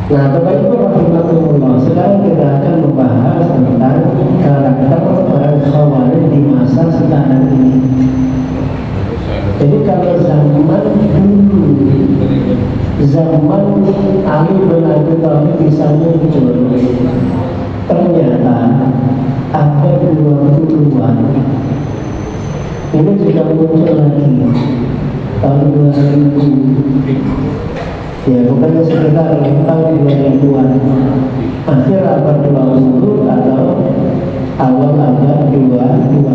Nah, Bapak Ibu rahimakumullah, sekarang kita akan membahas tentang karakter orang Khawarij di masa sekarang ini. Jadi kalau zaman dulu, zaman Ali bin Abi Thalib bisa muncul, ternyata ada 20-an. Ini juga muncul lagi tahun 2000. Ya, bukannya sekitar tahun 2000-an, akhir abad 20 atau awal abad 21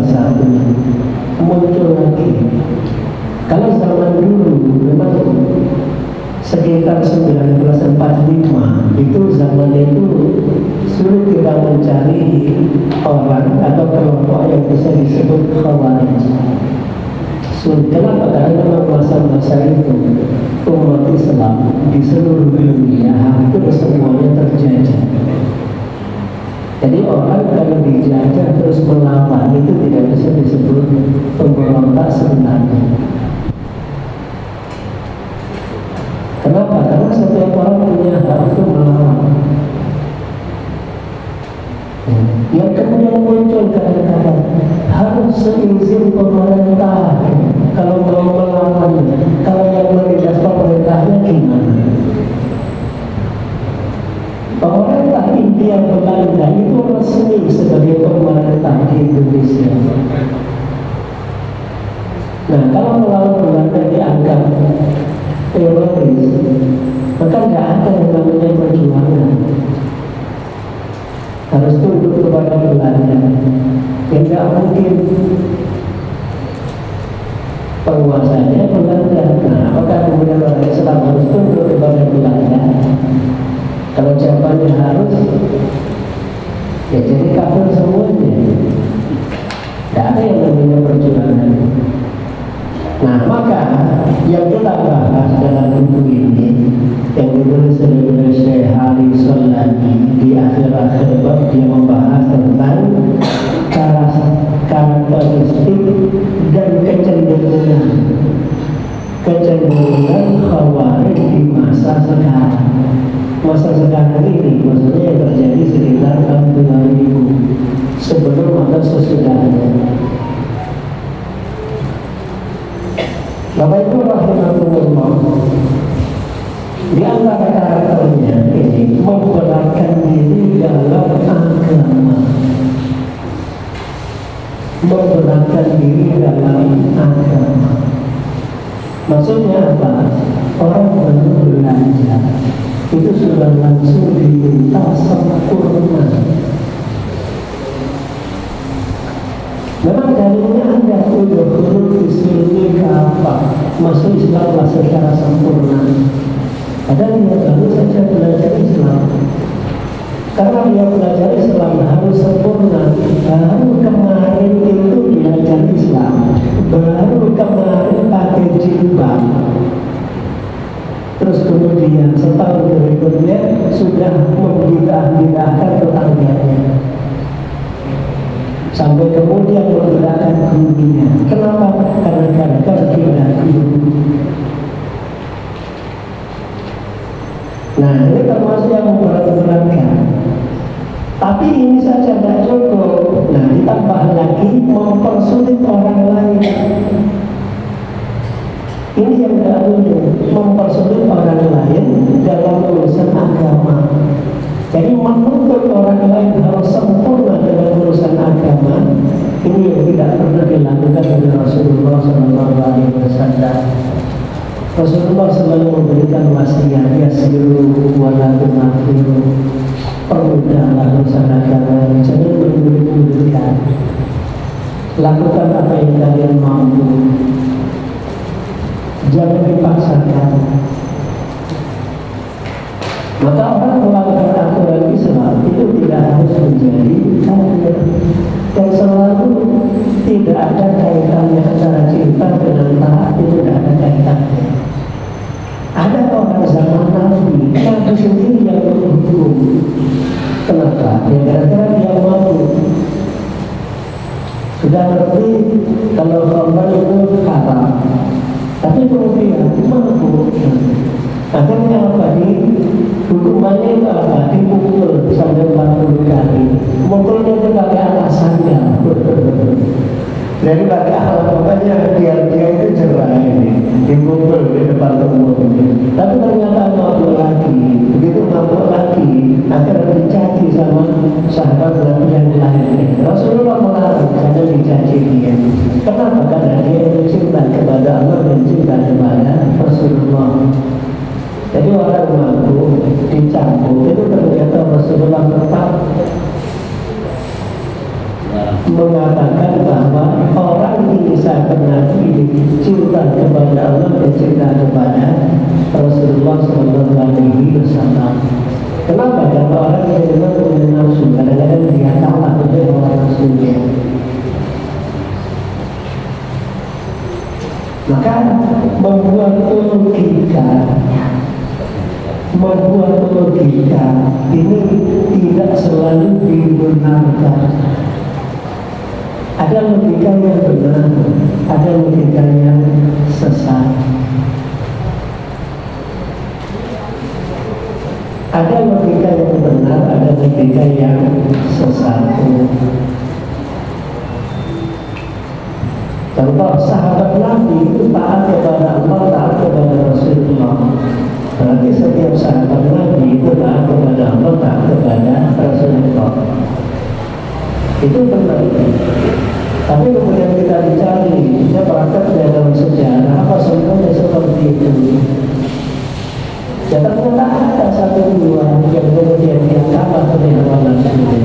muncul lagi. Kalau zaman dulu memang sekitar 1945 itu zaman itu sulit kita mencari orang atau kelompok yang bisa disebut Khawarij. Kenapa? Karena memang masa-masa itu umat Islam di seluruh dunia hampir semuanya terjajah. Jadi orang kalau dijajah terus melawan itu tidak bisa disebut pemberontak sebenarnya. Kenapa? Karena setiap orang punya hak untuk melawan. Yang kemudian muncul kadang-kadang harus seizin pemerintah kalau mau melawan. Kalau yang menindas pemerintahnya gimana? Pemerintah India Belanda itu resmi sebagai pemerintah di Indonesia. Nah, kalau melawan Belanda dianggap teroris, maka nggak ada yang namanya perjuangan. Harus tunduk kepada Belanda. Tidak mungkin penguasanya Belanda. Nah, apakah kemudian orang Islam harus tunduk kepada Belanda? Kalau jawabannya harus, ya jadi kafir semuanya. Tidak ada yang namanya perjuangan. Nah, maka yang kita bahas dalam buku ini yang ditulis oleh Syekh Ali Solani di akhir-akhir bab, dia membahas tentang karakteristik dan kecenderungan Khawarij di masa sekarang. Masa sekarang ini maksudnya yang terjadi sekitar tahun 2000 sebelum atau sesudahnya. Bapak Ibu rahimahullah, di antara karakternya ini memberatkan diri dalam agama. Memberatkan diri dalam agama. Maksudnya apa? Orang baru belanja itu sudah langsung diminta sempurna. Memang dalilnya ada udhulul islami apa? Masuk Islamlah secara sempurna. Padahal dia baru saja belajar Islam. Karena dia belajar Islam harus sempurna. Baru kemarin itu belajar Islam, baru kemarin pakai jilbab. Terus kemudian setahun berikutnya sudah membidah-bidahkan tetangganya, sampai kemudian menggunakan gurunya. Kenapa? Karena kita guru. Nah, ini termasuk yang memberatkan. Tapi ini saja tidak cukup. Nah, ditambah lagi mempersulit orang lain. Ini yang tidak boleh, mempersulit orang lain dalam urusan agama. Jadi menuntut orang lain harus sempurna dalam urusan agama. Ini yang tidak pernah dilakukan oleh Rasulullah SAW. Rasulullah selalu memberikan wasiat, yasiru wala tunafiru, permudahlah urusan agama, jangan bermudah-mudahkan. Lakukan apa yang kalian mampu, jangan dipaksakan. Maka orang melanggar aturan Islam itu tidak harus menjadi kafir. Dan selalu tidak ada kaitannya antara cinta dengan taat, itu tidak ada kaitannya. Ada orang zaman Nabi sendiri yang menghukum. Kenapa? Ya gara-gara dia mampu. Sudah ngerti kalau korban itu haram, tapi kemudian mampu. Akhirnya apa? Hukumannya Daripada makanya dia itu cerah ini dikumpul di depan umum. Tapi ternyata mabuk lagi, begitu mabuk lagi akhirnya dicaci sama sahabat Nabi yang lain. Rasulullah melarang karena dicaci dia. Kenapa? Karena dia itu cinta kepada Allah dan cinta kepada Rasulullah. Jadi orang mabuk dicambuk itu ternyata Rasulullah tetap mengatakan bahwa orang ini sahabat Nabi cinta kepada Allah dan cinta kepada Rasulullah SAW. Kenapa? Karena orang yang memang punya nafsu, kadang-kadang dia kalah dengan orang nafsunya. Maka membuat logika ini tidak selalu dibenarkan. Ada logika yang benar, ada logika yang sesat. Ada logika yang benar, ada logika yang sesat. Contoh, sahabat Nabi itu taat kepada Allah, taat kepada Rasulullah. Berarti setiap sahabat Nabi itu taat kepada Allah, taat kepada Rasulullah. Itu benar. Tapi kemudian kita dicari, kita praktek dalam sejarah apa sebenarnya seperti itu. Ya ternyata ada satu dua yang kemudian yang kalah dengan hawa nafsunya.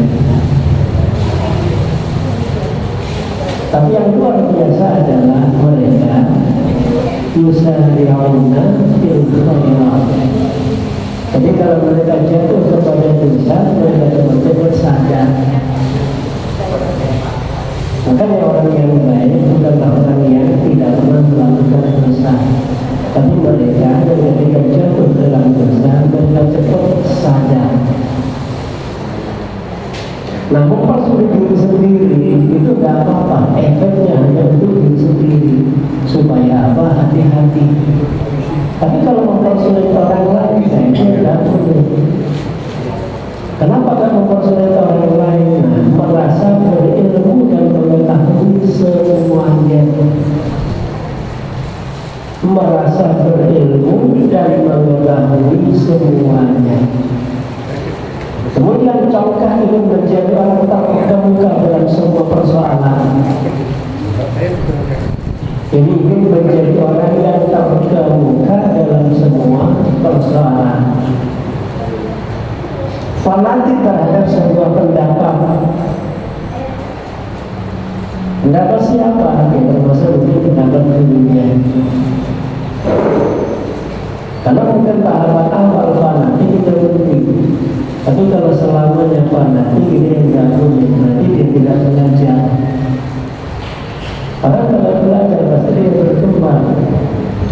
Tapi yang luar biasa adalah mereka yusari'una fil khairat. Jadi kalau mereka jatuh kepada dosa, mereka kemudian sadar. Makanya orang yang baik bukan orang yang tidak pernah melakukan dosa, tapi mereka ketika jatuh dalam dosa mereka cepat sadar. Nah, mempersulit diri sendiri itu tidak apa-apa, efeknya hanya untuk diri sendiri supaya apa? Hati-hati. Tapi kalau mempersulit orang lain, saya tidak boleh. Kenapa kan mempersulit orang lain? Nah, merasa berilmu dan mengetahui semuanya. Merasa berilmu dan mengetahui semuanya. Kemudian congkak itu menjadi orang terkemuka dalam semua persoalan. Ini ingin menjadi orang yang terkemuka dalam semua persoalan. Fanatik terhadap sebuah pendapat. Pendapat siapa? Ya, termasuk mungkin pendapat dunia. Karena mungkin tahapan awal fanatik itu penting. Tapi kalau selamanya fanatik ini yang tidak boleh, nanti dia tidak belajar. Karena kalau belajar pasti dia berkembang.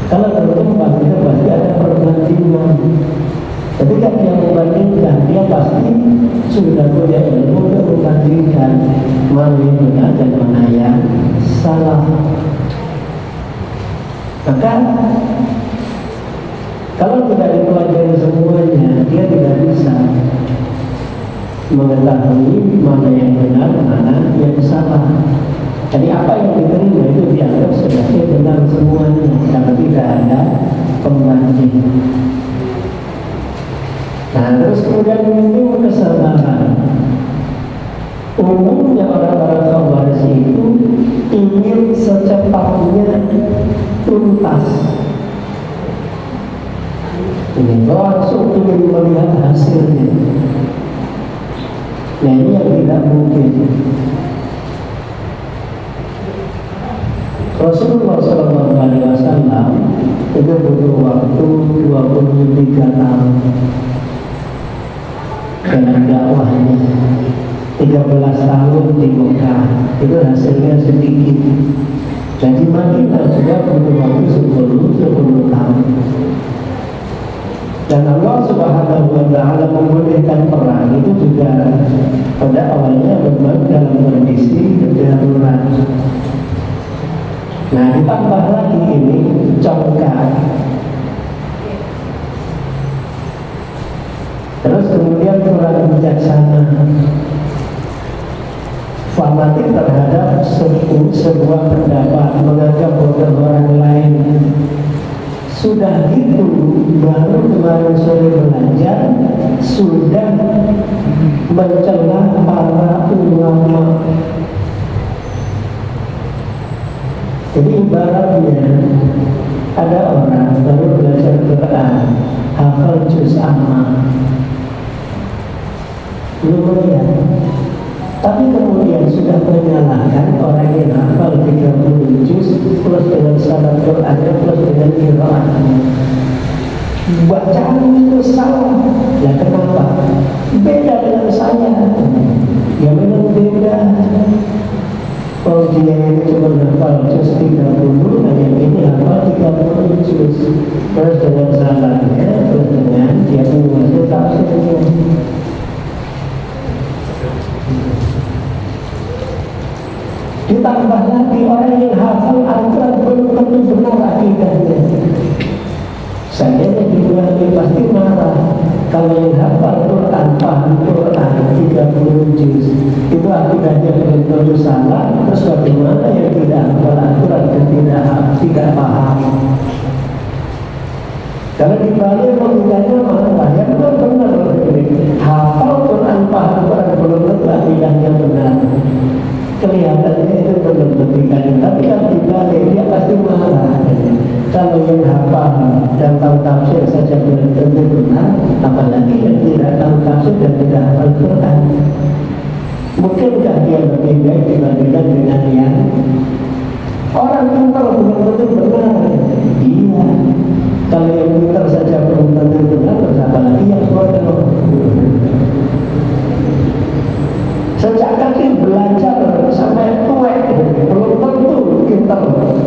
Kalau berkembang itu pasti ada perbandingan. Ketika dia membandingkan, dia pasti sudah punya ilmu untuk membandingkan mana yang benar dan mana yang salah. Maka kalau tidak dipelajari semuanya, dia tidak bisa mengetahui mana yang benar, mana yang salah. Jadi apa yang diterima itu dianggap sebagai benar semuanya, karena tidak ada pembanding. Nah, terus kemudian ini kesabaran. Umumnya orang-orang Khawarij itu ingin secepatnya tuntas. Ini langsung ingin melihat hasilnya. Nah, ini yang tidak mungkin. Rasulullah SAW itu butuh waktu 23 tahun dengan dakwahnya. 13 tahun di Mekah itu hasilnya sedikit. Dan di Madinah juga butuh waktu 10 tahun. Dan Allah Subhanahu wa Ta'ala membolehkan perang itu juga pada awalnya memang dalam kondisi darurat. Nah, ditambah lagi ini congkak. Terus kemudian kurang bijaksana. fanatik terhadap sebuah pendapat, menganggap bodoh orang lain. Sudah gitu, baru kemarin sore belajar, sudah mencela para ulama. Jadi ibaratnya ada orang baru belajar Quran, hafal juz amma, lumayan. Tapi kemudian sudah menyalahkan orang yang hafal 30 juz plus dengan syarat Qurannya plus dengan qiraatnya. Bacaan itu salah. Ya kenapa? Beda dengan saya. Ya memang beda. Oh dia yang cuma hafal juz 30, dan yang ini hafal 30 juz plus dengan syaratnya plus dengan dia menguasai tafsirnya. Ditambah lagi orang yang hafal Al-Quran belum tentu benar akidahnya. Saya yang dibuat pasti marah. Kalau yang hafal Quran, paham Quran 30 juz, itu akidahnya belum tentu salah. Terus bagaimana yang tidak hafal Al-Quran dan tidak paham? Kalau dibalik logikanya malah yang benar hafal Quran, paham Quran belum tentu akidahnya benar. Kelihatannya itu belum logikanya, tapi kalau dibalik dia pasti marah. Kalau yang hafal dan tahu tafsir saja belum tentu benar, apalagi yang tidak tahu tafsir dan tidak hafal Quran. Mungkinkah dia lebih baik dibandingkan dengan yang orang pintar belum tentu benar? Iya. Kalau yang pintar saja belum tentu benar, apalagi yang bodoh. Sejak kecil belajar sampai tua belum tentu pintar.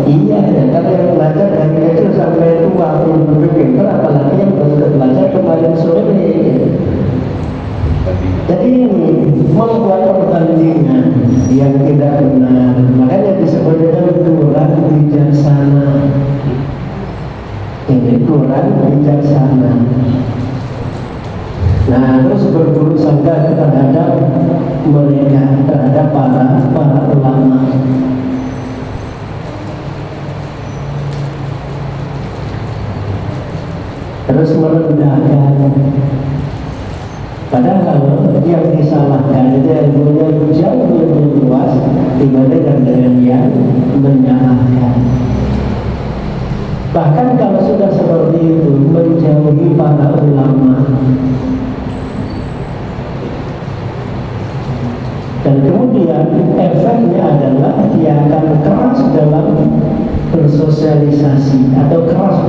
Iya, kalau yang belajar dari kecil sampai tua belum tentu pintar, apalagi yang belajar kemarin sore. Jadi ini membuat perbandingan yang tidak benar. Makanya disebut dengan kurang bijaksana. Ini kurang bijaksana. Nah, terus berburuk sangka terhadap mereka, terhadap para ulama. Terus merendahkan. Padahal yang disalahkan itu ilmunya jauh lebih luas dibandingkan dengan yang menyalahkan. Bahkan kalau sudah seperti itu, menjauhi para ulama. Dan kemudian efeknya adalah dia akan keras dalam bersosialisasi atau keras